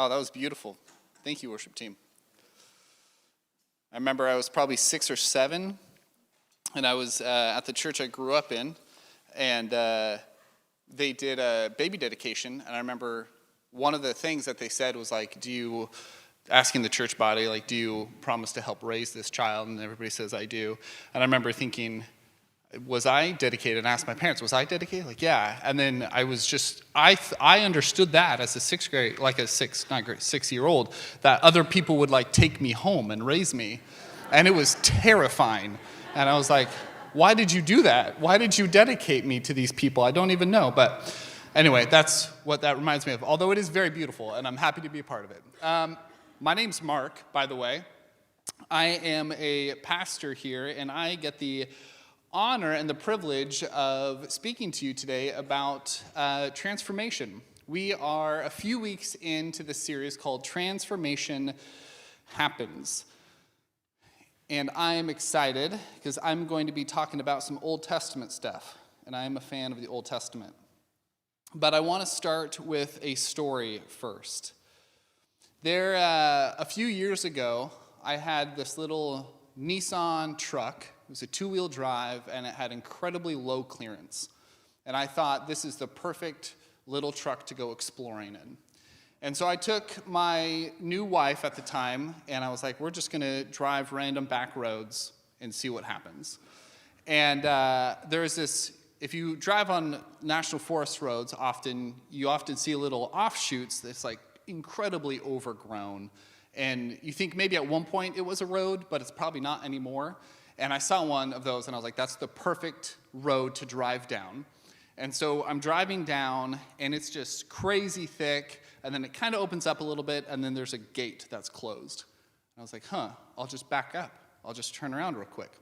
Oh, that was beautiful. Thank you, worship team. I remember I was probably 6 or 7, and I was at the church I grew up in, and they did a baby dedication, and I remember one of the things that they said was like, asking the church body, like, do you promise to help raise this child? And everybody says, I do. And I remember thinking, was I dedicated? And asked my parents, was I dedicated? Like, yeah. And then I was just, I understood that as a 6-year-old, that other people would like take me home and raise me. And it was terrifying. And I was like, why did you do that? Why did you dedicate me to these people? I don't even know. But anyway, that's what that reminds me of. Although it is very beautiful, and I'm happy to be a part of it. My name's Mark, by the way. I am a pastor here, and I get the honor and the privilege of speaking to you today about transformation. We are a few weeks into the series called Transformation Happens. And I am excited because I'm going to be talking about some Old Testament stuff, and I am a fan of the Old Testament. But I want to start with a story first. A few years ago, I had this little Nissan truck. It was a 2-wheel drive, and it had incredibly low clearance. And I thought, this is the perfect little truck to go exploring in. And so I took my new wife at the time, and I was like, we're just going to drive random back roads and see what happens. And there's this, if you drive on national forest roads, you often see little offshoots that's like incredibly overgrown. And you think maybe at one point it was a road, but it's probably not anymore. And I saw one of those, and I was like, that's the perfect road to drive down. And so I'm driving down, and it's just crazy thick, and then it kind of opens up a little bit, and then there's a gate that's closed. And I was like, I'll just back up. I'll just turn around real quick.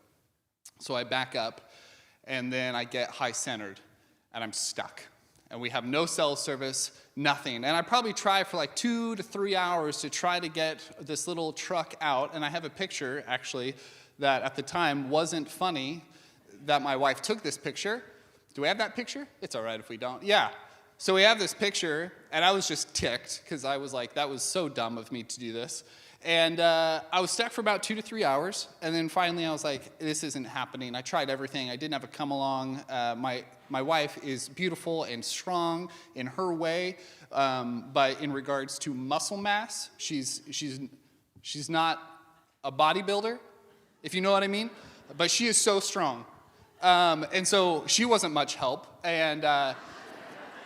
So I back up, and then I get high-centered, and I'm stuck. And we have no cell service, nothing. And I probably try for like 2 to 3 hours to try to get this little truck out, and I have a picture, actually, that at the time wasn't funny, that my wife took this picture. Do we have that picture? It's all right if we don't. Yeah. So we have this picture, and I was just ticked, because I was like, that was so dumb of me to do this. And I was stuck for about 2 to 3 hours, and then finally I was like, this isn't happening. I tried everything. I didn't have a come along. My wife is beautiful and strong in her way, but in regards to muscle mass, she's not a bodybuilder, if you know what I mean, but she is so strong. And so she wasn't much help. And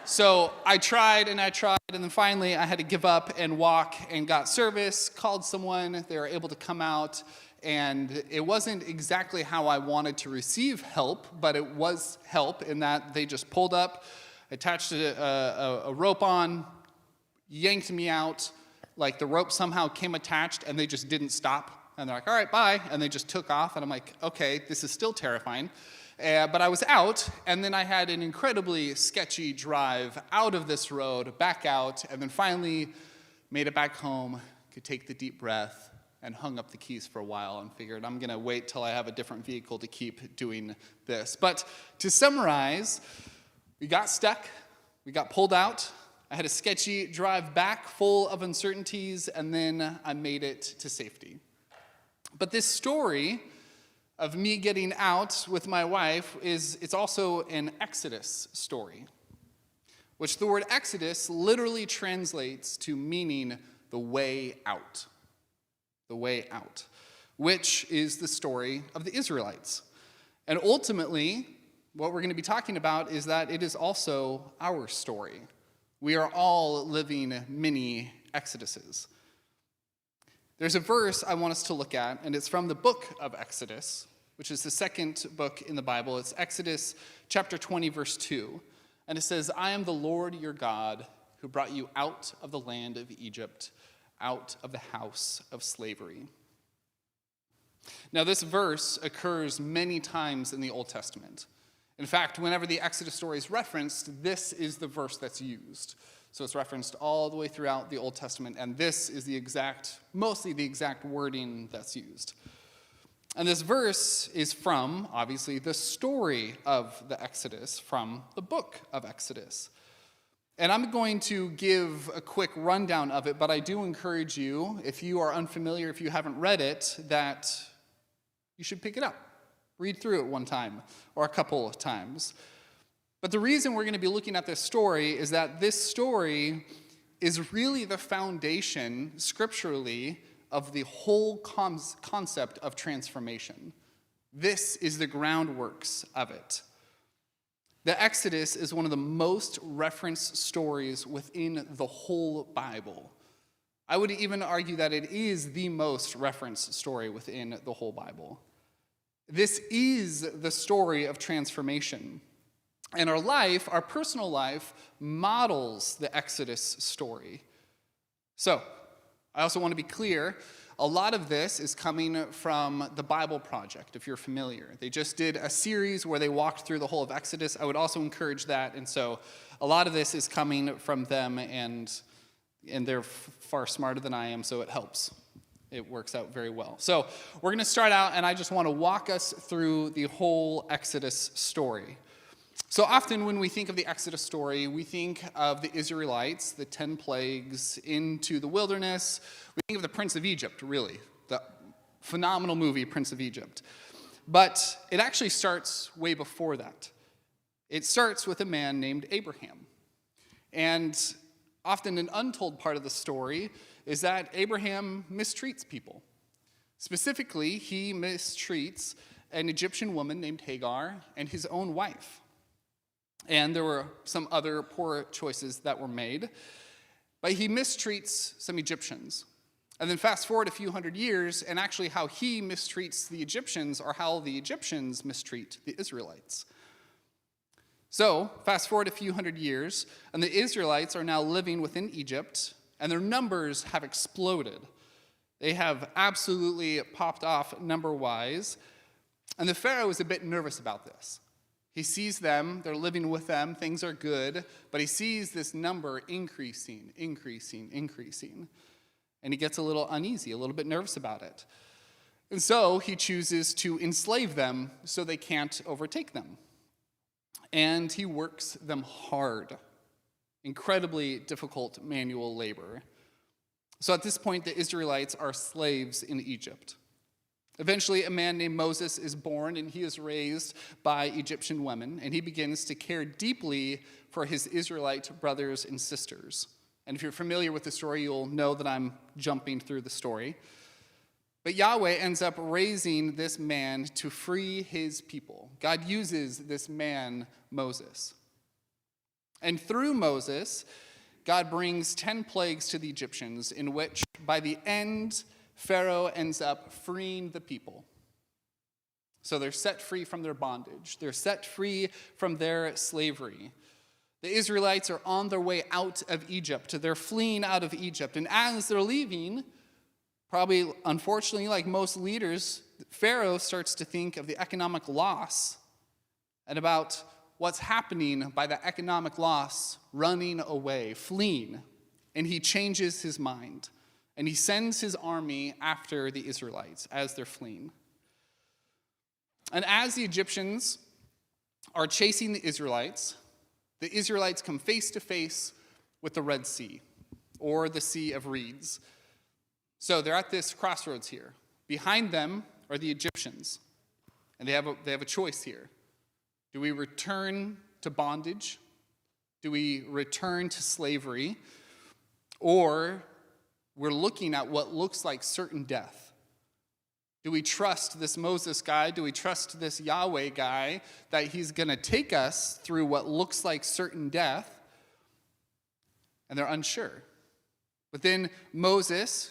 so I tried, and then finally I had to give up and walk and got service, called someone. They were able to come out, and it wasn't exactly how I wanted to receive help, but it was help in that they just pulled up, attached a rope on, yanked me out. Like the rope somehow came attached, and they just didn't stop. And they're like, all right, bye. And they just took off. And I'm like, okay, this is still terrifying. But I was out, and then I had an incredibly sketchy drive out of this road, back out, and then finally made it back home, could take the deep breath, and hung up the keys for a while and figured I'm going to wait till I have a different vehicle to keep doing this. But to summarize, we got stuck. We got pulled out. I had a sketchy drive back full of uncertainties, and then I made it to safety. But this story of me getting out with my wife it's also an Exodus story, which the word Exodus literally translates to meaning the way out. The way out, which is the story of the Israelites. And ultimately, what we're going to be talking about is that it is also our story. We are all living mini Exoduses. There's a verse I want us to look at, and it's from the book of Exodus, which is the second book in the Bible. It's Exodus chapter 20, verse 2. And it says, I am the Lord your God who brought you out of the land of Egypt, out of the house of slavery. Now, this verse occurs many times in the Old Testament. In fact, whenever the Exodus story is referenced, this is the verse that's used. So it's referenced all the way throughout the Old Testament, and this is mostly the exact wording that's used. And this verse is from, obviously, the story of the Exodus from the book of Exodus. And I'm going to give a quick rundown of it, but I do encourage you, if you are unfamiliar, if you haven't read it, that you should pick it up. Read through it one time or a couple of times. But the reason we're going to be looking at this story is that this story is really the foundation, scripturally, of the whole concept of transformation. This is the groundworks of it. The Exodus is one of the most referenced stories within the whole Bible. I would even argue that it is the most referenced story within the whole Bible. This is the story of transformation. And our life, our personal life, models the Exodus story. So, I also want to be clear, a lot of this is coming from the Bible Project, if you're familiar. They just did a series where they walked through the whole of Exodus. I would also encourage that. And so a lot of this is coming from them, and they're far smarter than I am, so it helps. It works out very well. So we're going to start out, and I just want to walk us through the whole Exodus story. So often when we think of the Exodus story, we think of the Israelites, the 10 plagues, into the wilderness. We think of the Prince of Egypt, really, the phenomenal movie, Prince of Egypt. But it actually starts way before that. It starts with a man named Abraham. And often an untold part of the story is that Abraham mistreats people. Specifically, he mistreats an Egyptian woman named Hagar and his own wife. And there were some other poor choices that were made. But he mistreats some Egyptians. And then fast forward a few hundred years, and actually how he mistreats the Egyptians or how the Egyptians mistreat the Israelites. So, fast forward a few hundred years, and the Israelites are now living within Egypt, and their numbers have exploded. They have absolutely popped off number-wise, and the Pharaoh is a bit nervous about this. He sees them, they're living with them, things are good, but he sees this number increasing. And he gets a little uneasy, a little bit nervous about it. And so he chooses to enslave them so they can't overtake them. And he works them hard. Incredibly difficult manual labor. So at this point, the Israelites are slaves in Egypt. Eventually, a man named Moses is born, and he is raised by Egyptian women, and he begins to care deeply for his Israelite brothers and sisters. And if you're familiar with the story, you'll know that I'm jumping through the story. But Yahweh ends up raising this man to free his people. God uses this man, Moses. And through Moses, God brings 10 plagues to the Egyptians, in which, by the end, Pharaoh ends up freeing the people. So they're set free from their bondage. They're set free from their slavery. The Israelites are on their way out of Egypt. They're fleeing out of Egypt. And as they're leaving, probably unfortunately, like most leaders, Pharaoh starts to think of the economic loss and about what's happening by the economic loss, running away, fleeing. And he changes his mind. And he sends his army after the Israelites as they're fleeing. And as the Egyptians are chasing the Israelites come face to face with the Red Sea, or the Sea of Reeds. So they're at this crossroads here. Behind them are the Egyptians, and they have a choice here. Do we return to bondage? Do we return to slavery? Or we're looking at what looks like certain death. Do we trust this Moses guy? Do we trust this Yahweh guy that he's going to take us through what looks like certain death? And they're unsure. But then Moses,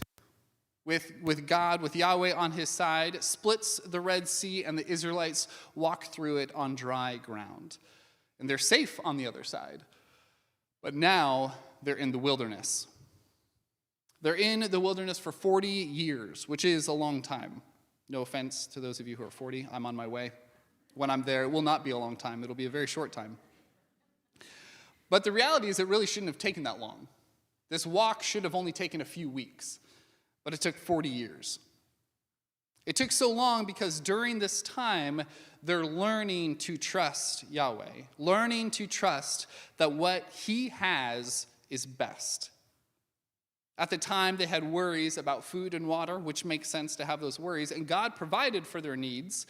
with God, with Yahweh on his side, splits the Red Sea, and the Israelites walk through it on dry ground. And they're safe on the other side. But now they're in the wilderness. They're in the wilderness for 40 years, which is a long time. No offense to those of you who are 40. I'm on my way. When I'm there, it will not be a long time. It'll be a very short time. But the reality is it really shouldn't have taken that long. This walk should have only taken a few weeks, but it took 40 years. It took so long because during this time, they're learning to trust Yahweh, learning to trust that what he has is best. At the time, they had worries about food and water, which makes sense to have those worries, and God provided for their needs,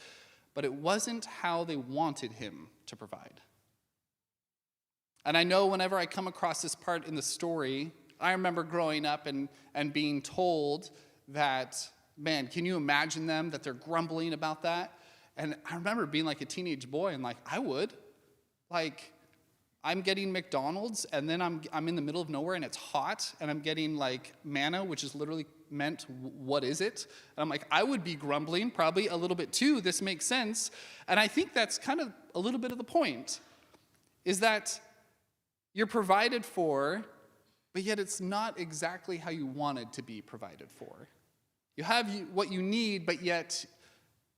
but it wasn't how they wanted him to provide. And I know whenever I come across this part in the story, I remember growing up and being told that, man, can you imagine them, that they're grumbling about that? And I remember being like a teenage boy and like, I would. Like, I'm getting McDonald's and then I'm in the middle of nowhere and it's hot and I'm getting like manna, which is literally meant, what is it? And I'm like, I would be grumbling probably a little bit too. This makes sense. And I think that's kind of a little bit of the point, is that you're provided for, but yet it's not exactly how you wanted to be provided for. You have what you need, but yet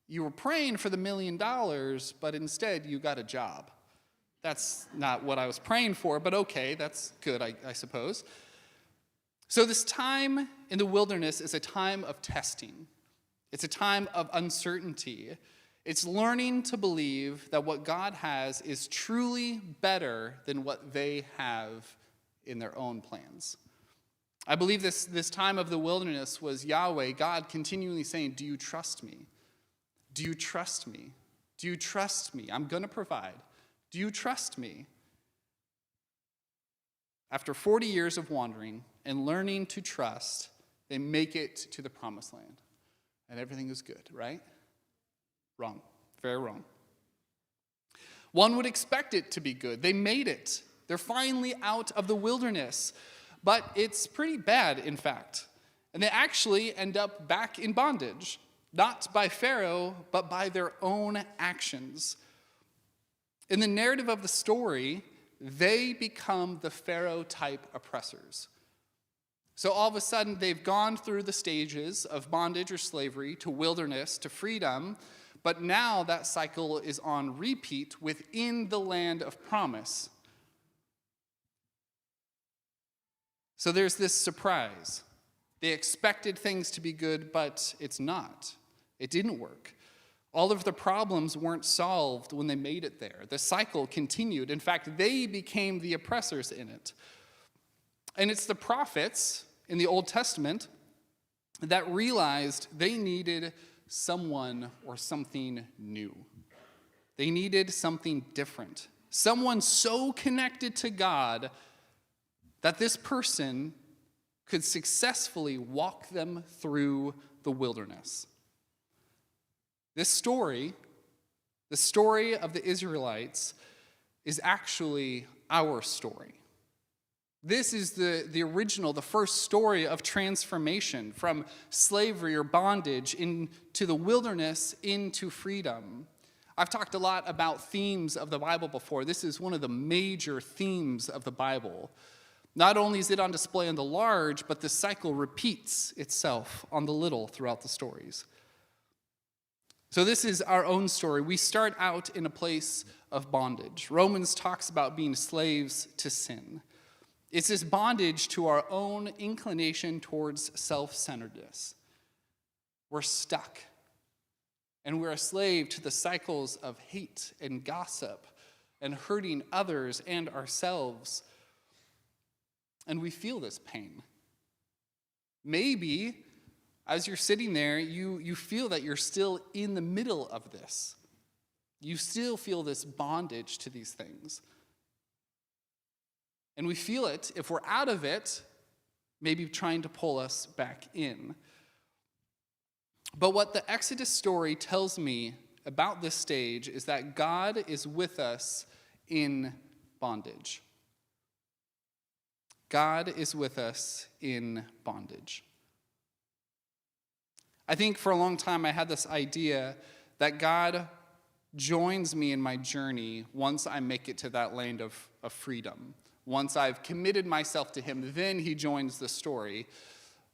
you were praying for the $1 million, but instead you got a job. That's not what I was praying for, but okay, that's good, I suppose. So this time in the wilderness is a time of testing. It's a time of uncertainty. It's learning to believe that what God has is truly better than what they have in their own plans. I believe this time of the wilderness was Yahweh, God, continually saying, do you trust me? Do you trust me? Do you trust me? I'm going to provide. Do you trust me? After 40 years of wandering and learning to trust, they make it to the promised land. And everything is good, right? Wrong. Very wrong. One would expect it to be good. They made it. They're finally out of the wilderness. But it's pretty bad, in fact. And they actually end up back in bondage, not by Pharaoh, but by their own actions. In the narrative of the story, they become the Pharaoh-type oppressors. So all of a sudden, they've gone through the stages of bondage or slavery to wilderness to freedom, but now that cycle is on repeat within the land of promise. So there's this surprise. They expected things to be good, but it's not. It didn't work. All of the problems weren't solved when they made it there. The cycle continued. In fact, they became the oppressors in it. And it's the prophets in the Old Testament that realized they needed someone or something new. They needed something different. Someone so connected to God that this person could successfully walk them through the wilderness. This story, the story of the Israelites, is actually our story. This is the original, the first story of transformation from slavery or bondage into the wilderness into freedom. I've talked a lot about themes of the Bible before. This is one of the major themes of the Bible. Not only is it on display in the large, but the cycle repeats itself on the little throughout the stories. So this is our own story. We start out in a place of bondage. Romans talks about being slaves to sin. It's this bondage to our own inclination towards self-centeredness. We're stuck. And we're a slave to the cycles of hate and gossip and hurting others and ourselves. And we feel this pain. Maybe as you're sitting there, you feel that you're still in the middle of this. You still feel this bondage to these things. And we feel it, if we're out of it, maybe trying to pull us back in. But what the Exodus story tells me about this stage is that God is with us in bondage. God is with us in bondage. I think for a long time I had this idea that God joins me in my journey once I make it to that land of freedom. Once I've committed myself to him, then he joins the story.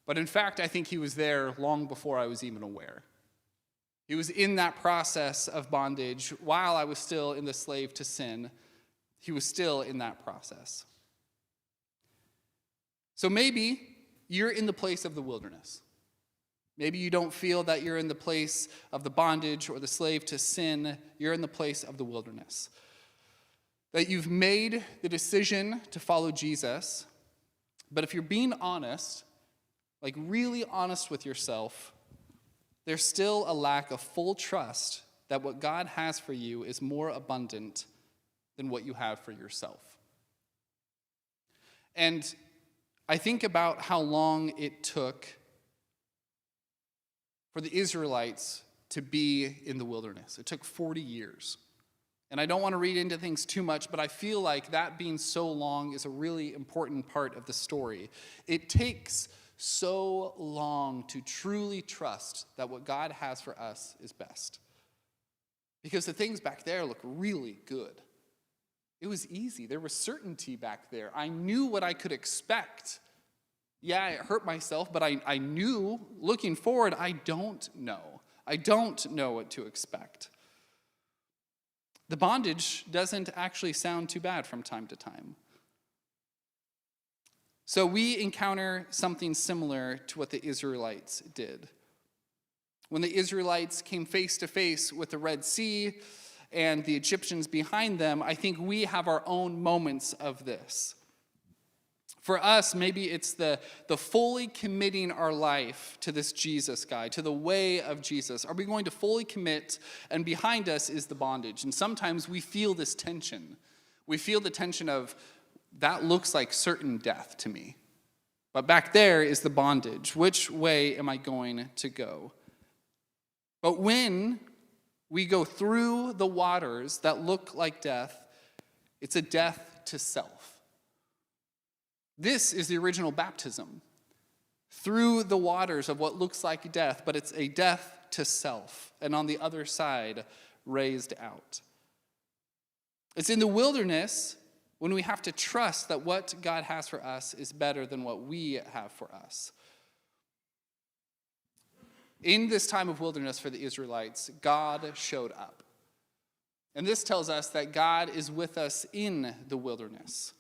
But in fact, I think he was there long before I was even aware. He was in that process of bondage while I was still in the slave to sin. He was still in that process. So maybe you're in the place of the wilderness. Maybe you don't feel that you're in the place of the bondage or the slave to sin. You're in the place of the wilderness. That you've made the decision to follow Jesus, but if you're being honest, like really honest with yourself, there's still a lack of full trust that what God has for you is more abundant than what you have for yourself. And I think about how long it took for the Israelites to be in the wilderness. It took 40 years. And I don't want to read into things too much, but I feel like that being so long is a really important part of the story. It takes so long to truly trust that what God has for us is best. Because the things back there look really good. It was easy. There was certainty back there. I knew what I could expect. Yeah, it hurt myself, but I knew looking forward, I don't know. I don't know what to expect. The bondage doesn't actually sound too bad from time to time. So we encounter something similar to what the Israelites did. When the Israelites came face to face with the Red Sea and the Egyptians behind them, I think we have our own moments of this. For us, maybe it's the fully committing our life to this Jesus guy, to the way of Jesus. Are we going to fully commit? And behind us is the bondage. And sometimes we feel this tension. We feel the tension of, that looks like certain death to me. But back there is the bondage. Which way am I going to go? But when we go through the waters that look like death, it's a death to self. This is the original baptism. Through the waters of what looks like death, but it's a death to self. And on the other side, raised out. It's in the wilderness when we have to trust that what God has for us is better than what we have for us. In this time of wilderness for the Israelites, God showed up. And this tells us that God is with us in the wilderness.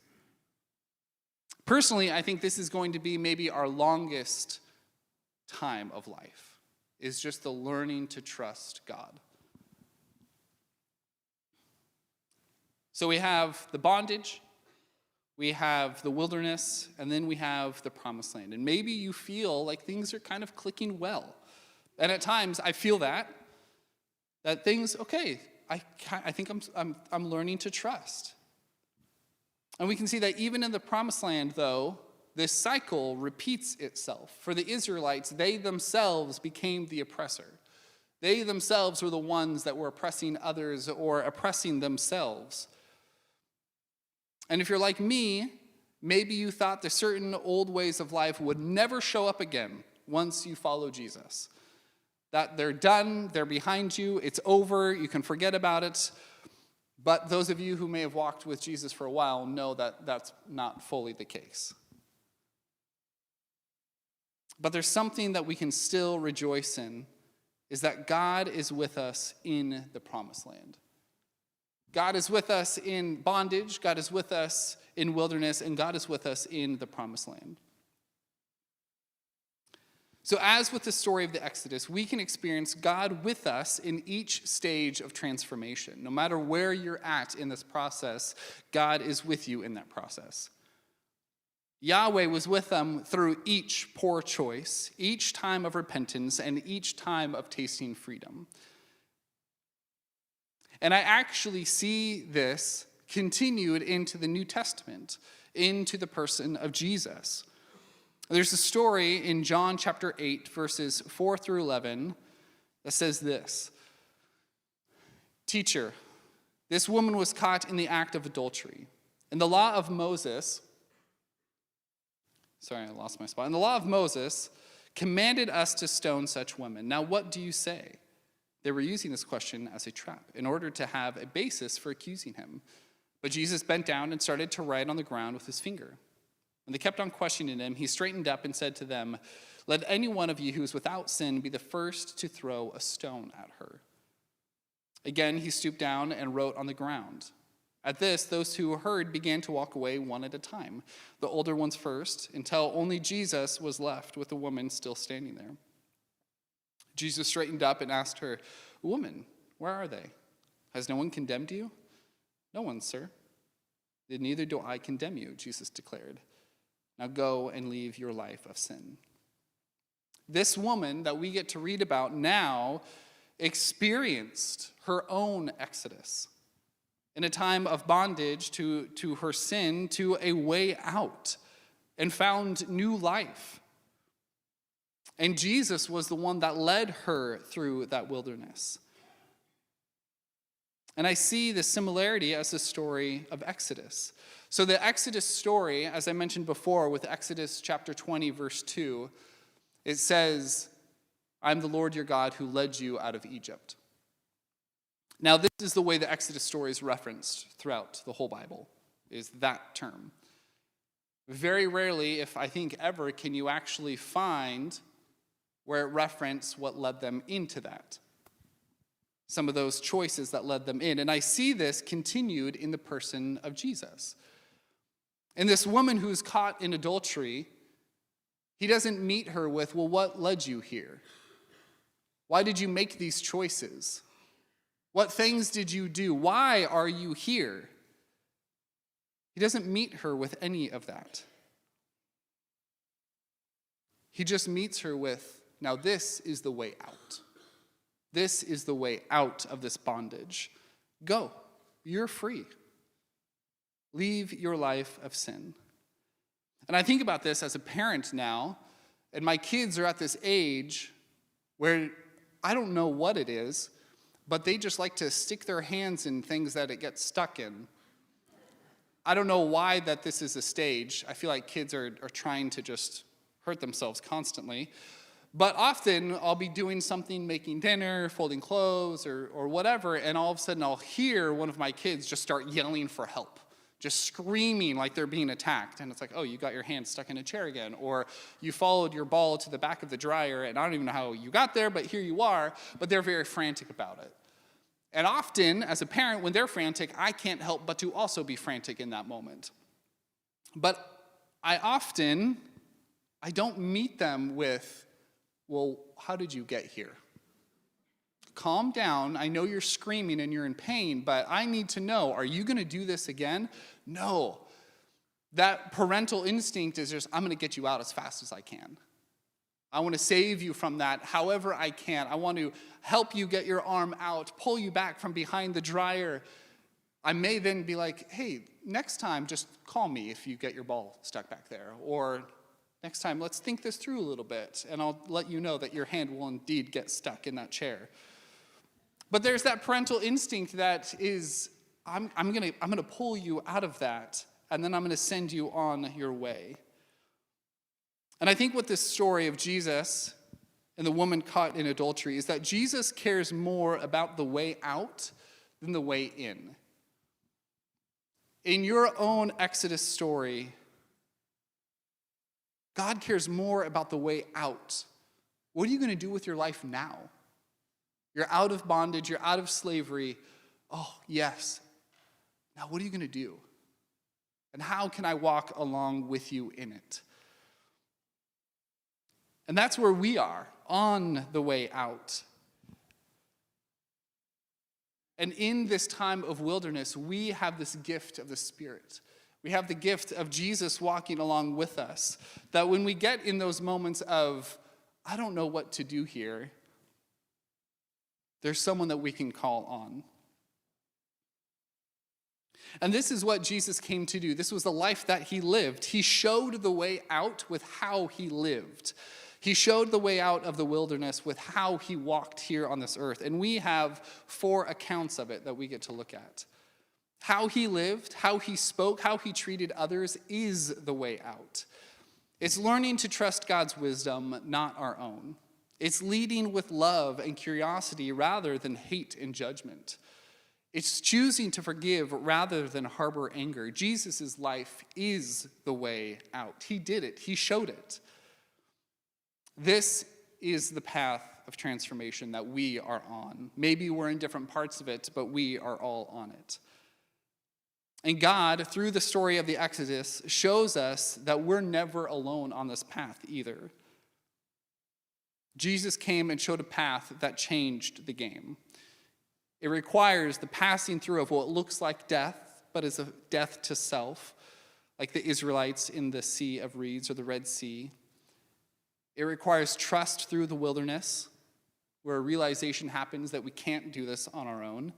Personally, I think this is going to be maybe our longest time of life, is just the learning to trust God. So we have the bondage, we have the wilderness, and then we have the promised land. And maybe you feel like things are kind of clicking well. And at times I feel that things, okay, I think I'm learning to trust. And we can see that even in the promised land, though, this cycle repeats itself. For the Israelites, they themselves became the oppressor. They themselves were the ones that were oppressing others or oppressing themselves. And if you're like me, maybe you thought the certain old ways of life would never show up again once you follow Jesus. That they're done, they're behind you, it's over, you can forget about it. But those of you who may have walked with Jesus for a while know that that's not fully the case. But there's something that we can still rejoice in, is that God is with us in the promised land. God is with us in bondage, God is with us in wilderness, and God is with us in the promised land. So as with the story of the Exodus, we can experience God with us in each stage of transformation. No matter where you're at in this process, God is with you in that process. Yahweh was with them through each poor choice, each time of repentance, and each time of tasting freedom. And I actually see this continued into the New Testament, into the person of Jesus. There's a story in John chapter 8, verses 4 through 11, that says this. Teacher, this woman was caught in the act of adultery. In the law of Moses, and the law of Moses commanded us to stone such women. Now what do you say? They were using this question as a trap in order to have a basis for accusing him. But Jesus bent down and started to write on the ground with his finger. When they kept on questioning him, he straightened up and said to them, "Let any one of you who is without sin be the first to throw a stone at her." Again, he stooped down and wrote on the ground. At this, those who heard began to walk away one at a time, the older ones first, until only Jesus was left with the woman still standing there. Jesus straightened up and asked her, "Woman, where are they? Has no one condemned you?" "No one, sir." "Then neither do I condemn you," Jesus declared. "Now go and leave your life of sin." This woman that we get to read about now experienced her own exodus in a time of bondage to her sin, to a way out, and found new life. And Jesus was the one that led her through that wilderness. And I see the similarity as the story of Exodus. So the Exodus story, as I mentioned before with Exodus chapter 20, verse 2, it says, "I'm the Lord your God who led you out of Egypt." Now, this is the way the Exodus story is referenced throughout the whole Bible, is that term. Very rarely, if I think ever, can you actually find where it references what led them into that. Some of those choices that led them in. And I see this continued in the person of Jesus. And this woman who's caught in adultery, he doesn't meet her with, "Well, what led you here? Why did you make these choices? What things did you do? Why are you here?" He doesn't meet her with any of that. He just meets her with, "Now this is the way out. This is the way out of this bondage. Go, you're free. Leave your life of sin." And I think about this as a parent now, and my kids are at this age where I don't know what it is, but they just like to stick their hands in things that it gets stuck in. I don't know why that this is a stage. I feel like kids are trying to just hurt themselves constantly. But often I'll be doing something, making dinner, folding clothes, or whatever, and all of a sudden I'll hear one of my kids just start yelling for help, just screaming like they're being attacked. And it's like, "Oh, you got your hand stuck in a chair again," or "You followed your ball to the back of the dryer, and I don't even know how you got there, but here you are." But they're very frantic about it. And often, as a parent, when they're frantic, I can't help but to also be frantic in that moment. But I don't meet them with, "Well, how did you get here? Calm down. I know you're screaming and you're in pain, but I need to know, are you going to do this again?" No. That parental instinct is just, "I'm going to get you out as fast as I can. I want to save you from that however I can. I want to help you get your arm out, pull you back from behind the dryer." I may then be like, "Hey, next time, just call me if you get your ball stuck back there." Or, "Next time, let's think this through a little bit, and I'll let you know that your hand will indeed get stuck in that chair." But there's that parental instinct that is, I'm gonna pull you out of that, and then I'm gonna send you on your way. And I think what this story of Jesus and the woman caught in adultery is that Jesus cares more about the way out than the way in. In your own Exodus story, God cares more about the way out. What are you going to do with your life now? You're out of bondage, you're out of slavery. Oh, yes. Now what are you going to do? And how can I walk along with you in it? And that's where we are, on the way out. And in this time of wilderness, we have this gift of the Spirit. We have the gift of Jesus walking along with us. That when we get in those moments of, "I don't know what to do here," there's someone that we can call on. And this is what Jesus came to do. This was the life that he lived. He showed the way out with how he lived. He showed the way out of the wilderness with how he walked here on this earth. And we have 4 accounts of it that we get to look at. How he lived, how he spoke, how he treated others is the way out. It's learning to trust God's wisdom, not our own. It's leading with love and curiosity rather than hate and judgment. It's choosing to forgive rather than harbor anger. Jesus' life is the way out. He did it. He showed it. This is the path of transformation that we are on. Maybe we're in different parts of it, but we are all on it. And God, through the story of the Exodus, shows us that we're never alone on this path either. Jesus came and showed a path that changed the game. It requires the passing through of what looks like death, but is a death to self, like the Israelites in the Sea of Reeds or the Red Sea. It requires trust through the wilderness, where a realization happens that we can't do this on our own.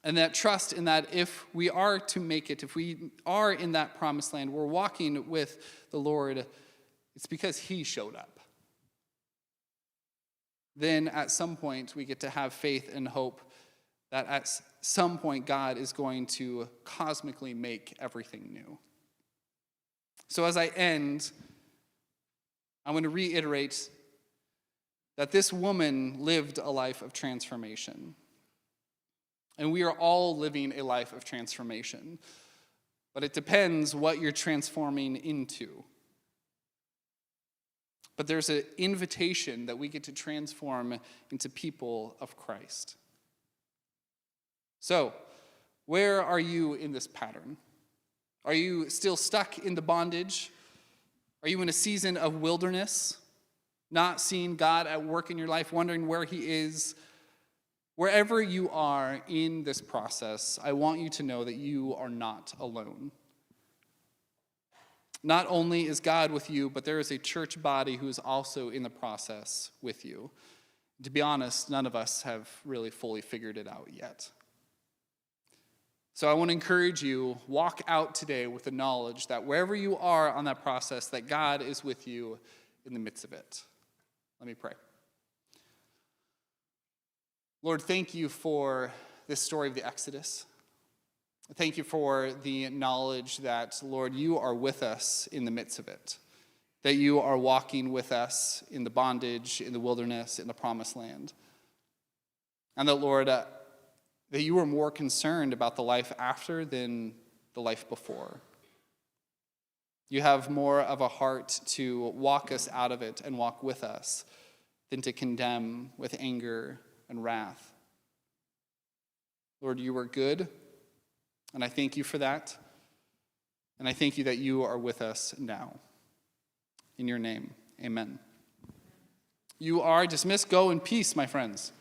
And that trust in that if we are to make it, if we are in that promised land, we're walking with the Lord, it's because he showed up. Then at some point, we get to have faith and hope that at some point, God is going to cosmically make everything new. So as I end, I want to reiterate that this woman lived a life of transformation. And we are all living a life of transformation. But it depends what you're transforming into. But there's an invitation that we get to transform into people of Christ. So, where are you in this pattern? Are you still stuck in the bondage? Are you in a season of wilderness, not seeing God at work in your life, wondering where he is? Wherever you are in this process, I want you to know that you are not alone. Not only is God with you, but there is a church body who is also in the process with you. To be honest, none of us have really fully figured it out yet. So I want to encourage you, walk out today with the knowledge that wherever you are on that process, that God is with you in the midst of it. Let me pray. Lord, thank you for this story of the Exodus. Thank you for the knowledge that, Lord, you are with us in the midst of it, that you are walking with us in the bondage, in the wilderness, in the promised land. And that, Lord, that you are more concerned about the life after than the life before. You have more of a heart to walk us out of it and walk with us than to condemn with anger and wrath. Lord, you are good. And I thank you for that. And I thank you that you are with us now. In your name, amen. You are dismissed. Go in peace, my friends.